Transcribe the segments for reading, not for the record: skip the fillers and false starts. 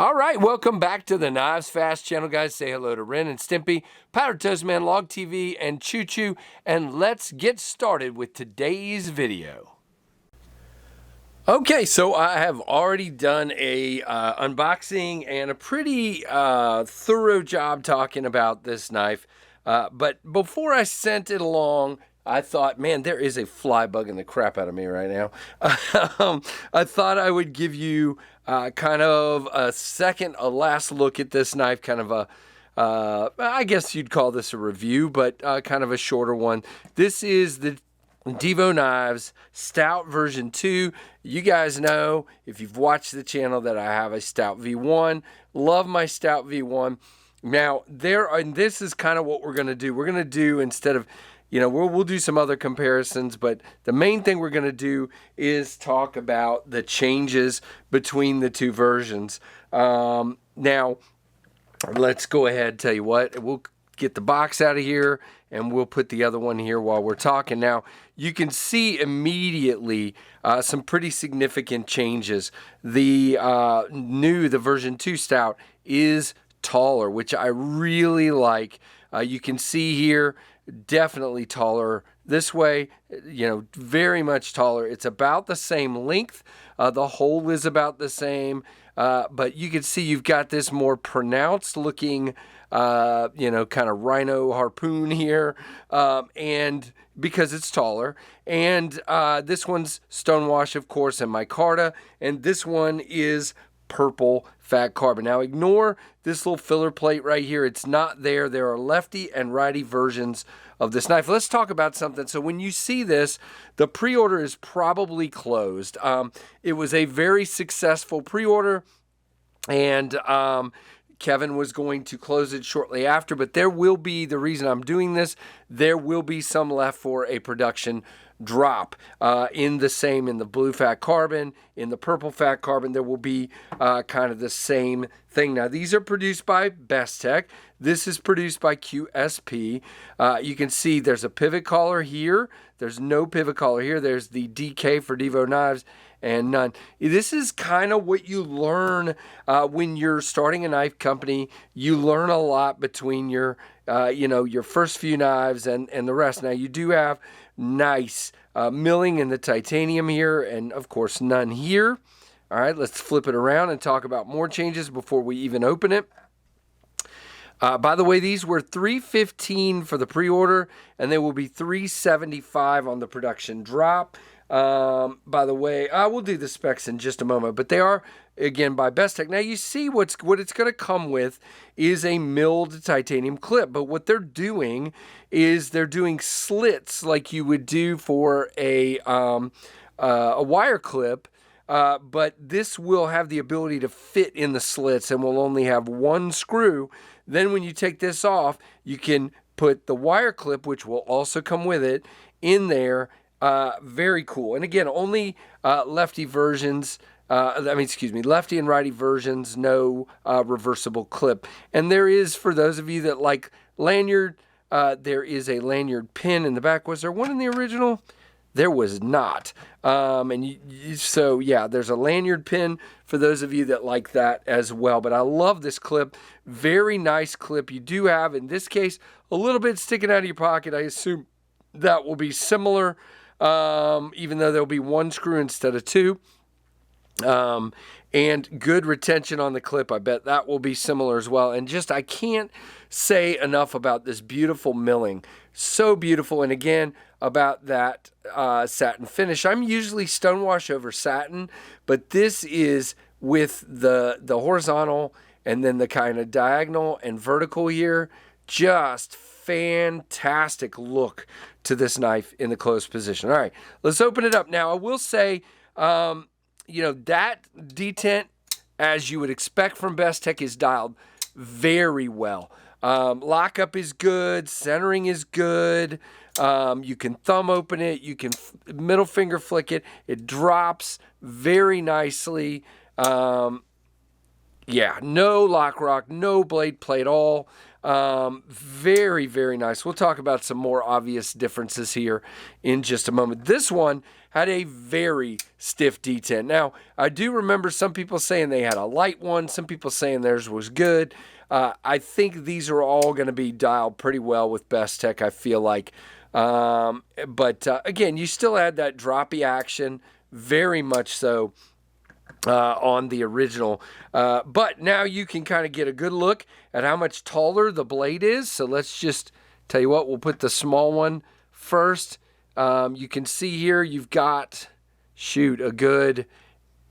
All right, welcome back to the KnivesFAST channel, guys. Say hello to Ren and Stimpy, Powder Toast Man, Log TV, and Choo Choo, and let's get started with today's video. Okay, so I have already done a unboxing and a pretty thorough job talking about this knife, but before I sent it along, I thought, man, there is a fly bugging the crap out of me right now. I thought I would give you kind of a last look at this knife, kind of I guess you'd call this a review, but kind of a shorter one. This is the Divo Knives Stout version 2. You guys know, if you've watched the channel, that I have a Stout V1. Love my Stout V1. Now, and this is kind of what we're going to do. We're going to do, instead of, we'll do some other comparisons, but the main thing we're going to do is talk about the changes between the two versions. Now, let's go ahead, tell you what, we'll get the box out of here and we'll put the other one here while we're talking. Now, you can see immediately some pretty significant changes. The version 2 Stout is taller, which I really like. You can see here, definitely taller this way, very much taller. It's about the same length. The hole is about the same, but you can see you've got this more pronounced looking, kind of rhino harpoon here, and because it's taller. And this one's stonewash, of course, and micarta, and this one is purple fat carbon. Now, ignore this little filler plate right here. It's not there. There are lefty and righty versions of this knife. Let's talk about something. So when you see this, the pre-order is probably closed. It was a very successful pre-order, and Kevin was going to close it shortly after, but there will be, the reason I'm doing this, there will be some left for a production drop in the blue fat carbon, in the purple fat carbon. There will be kind of the same thing. Now, these are produced by Bestech. This is produced by QSP. You can see there's a pivot collar here. There's no pivot collar here. There's the DK for Divo Knives, and none. This is kind of what you learn when you're starting a knife company. You learn a lot between your, your first few knives and the rest. Now, you do have nice milling in the titanium here, and of course none here. All right, let's flip it around and talk about more changes before we even open it. By the way, these were $315 for the pre-order, and they will be $375 on the production drop. By the way, I will do the specs in just a moment, but they are, again, by Bestech. Now, you see what it's going to come with is a milled titanium clip, but what they're doing is they're doing slits like you would do for a wire clip, but this will have the ability to fit in the slits and will only have one screw. Then when you take this off, you can put the wire clip, which will also come with it, in there. Very cool. And again, only lefty versions, lefty and righty versions, no reversible clip. And there is, for those of you that like lanyard, there is a lanyard pin in the back. Was there one in the original? There was not. So yeah, there's a lanyard pin for those of you that like that as well. But I love this clip. Very nice clip. You do have, in this case, a little bit sticking out of your pocket. I assume that will be similar, even though there'll be one screw instead of two. And good retention on the clip. I bet that will be similar as well. And just, I can't say enough about this beautiful milling. So beautiful. And again, about that satin finish. I'm usually stonewash over satin, but this is with the horizontal and then the kind of diagonal and vertical here. Just fantastic look to this knife in the closed position. All right, let's open it up. Now, I will say, that detent, as you would expect from Bestech, is dialed very well. Lockup is good. Centering is good. You can thumb open it. You can middle finger flick it. It drops very nicely. Yeah, no lock rock, no blade play at all. Very, very nice. We'll talk about some more obvious differences here in just a moment. This one had a very stiff detent. Now, I do remember some people saying they had a light one, some people saying theirs was good. I think these are all going to be dialed pretty well with Bestech, I feel like. But again, you still had that droppy action, very much so, on the original. But now you can kind of get a good look at how much taller the blade is. So let's just tell you what, we'll put the small one first. You can see here you've got, a good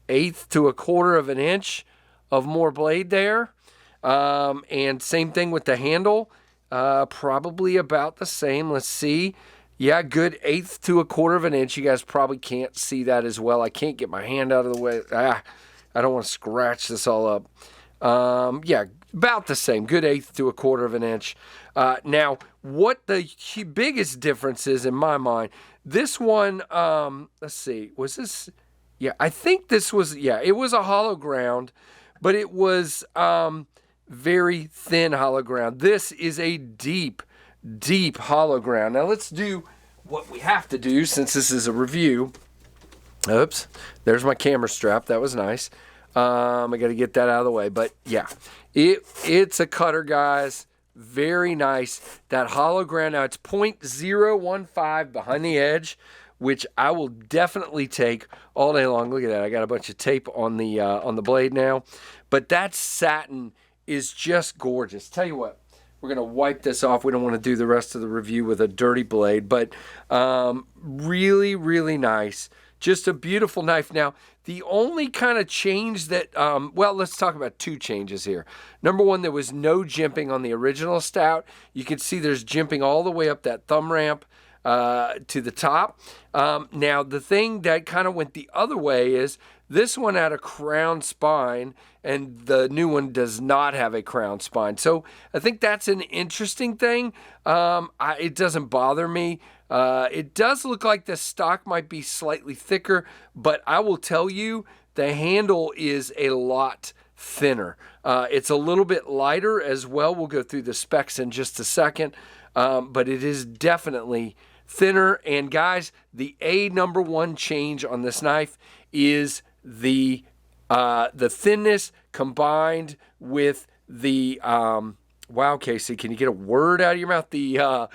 1/8 to 1/4 of an inch of more blade there. And same thing with the handle, probably about the same. Let's see. Yeah, good 1/8 to 1/4 of an inch. You guys probably can't see that as well. I can't get my hand out of the way. I don't want to scratch this all up. Yeah, about the same. Good 1/8 to 1/4 of an inch. Now, what the biggest difference is in my mind, this one, let's see, was this? Yeah, I think this was, it was a hollow ground, but it was very thin hollow ground. This is a deep, deep hollow ground. Now let's do what we have to do since this is a review. Oops, there's my camera strap. That was nice. I got to get that out of the way. But yeah, it's a cutter, guys. Very nice. That hollow ground, now it's 0.015 behind the edge, which I will definitely take all day long. Look at that. I got a bunch of tape on the blade now. But that satin is just gorgeous. Tell you what, we're going to wipe this off. We don't want to do the rest of the review with a dirty blade, but really, really nice. Just a beautiful knife. Now, the only kind of change that, well, let's talk about two changes here. Number one, there was no jimping on the original Stout. You can see there's jimping all the way up that thumb ramp to the top. Now, the thing that kind of went the other way is this one had a crown spine, and the new one does not have a crown spine. So I think that's an interesting thing. It doesn't bother me. It does look like the stock might be slightly thicker, but I will tell you, the handle is a lot thinner. It's a little bit lighter as well. We'll go through the specs in just a second, but it is definitely thinner. And guys, the number one change on this knife is the thinness combined with the wow, Casey, can you get a word out of your mouth? The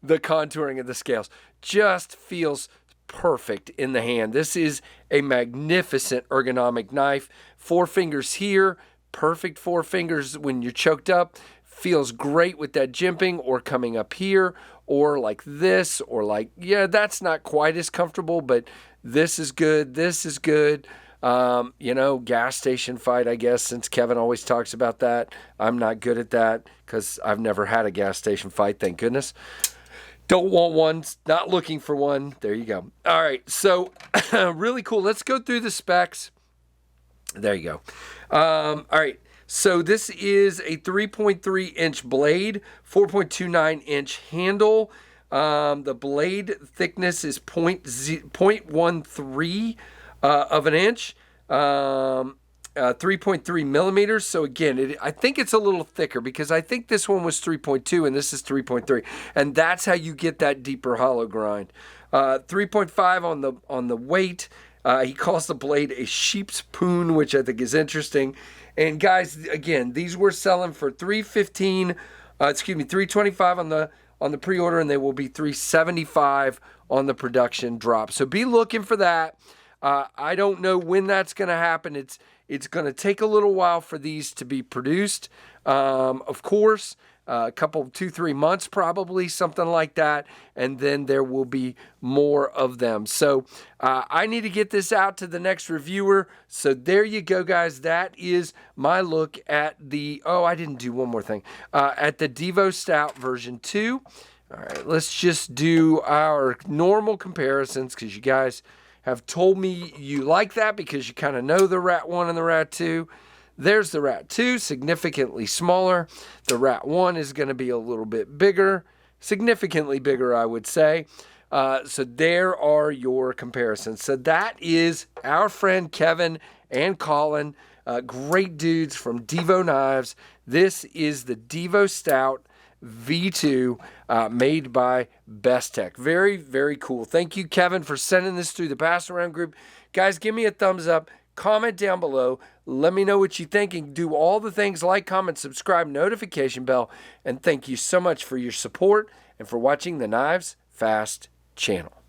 contouring of the scales just feels perfect in the hand. This is a magnificent ergonomic knife. 4 fingers here, perfect 4 fingers when you're choked up. Feels great with that jimping or coming up here or like this or like, yeah, that's not quite as comfortable, but this is good. This is good. Gas station fight, I guess, since Kevin always talks about that. I'm not good at that because I've never had a gas station fight, thank goodness. Don't want one, not looking for one. There you go. All right, so really cool. Let's go through the specs. There you go. All right, so this is a 3.3-inch blade, 4.29-inch handle. The blade thickness is 0.13 of an inch, 3.3 millimeters. So again, I think it's a little thicker because I think this one was 3.2 and this is 3.3, and that's how you get that deeper hollow grind. 3.5 on the weight. He calls the blade a sheep's poon, which I think is interesting. And guys, again, these were selling for $325 on the pre-order, and they will be $375 on the production drop. So be looking for that. I don't know when that's going to happen. It's going to take a little while for these to be produced. Of course, a couple, 2-3 months probably, something like that, and then there will be more of them. So I need to get this out to the next reviewer. So there you go, guys. That is my look at the, I didn't do one more thing, at the Divo Stout version 2. All right, let's just do our normal comparisons because you guys have told me you like that because you kind of know the Rat 1 and the Rat 2. There's the Rat 2, significantly smaller. The Rat 1 is going to be a little bit bigger, significantly bigger, I would say. So there are your comparisons. So that is our friend Kevin and Colin Great dudes from Divo Knives. This is the Divo Stout V2 made by Bestech. Very, very cool. Thank you, Kevin, for sending this through the Pass Around group. Guys, give me a thumbs up. Comment down below. Let me know what you think, and do all the things like, comment, subscribe, notification bell. And thank you so much for your support and for watching the Knives Fast channel.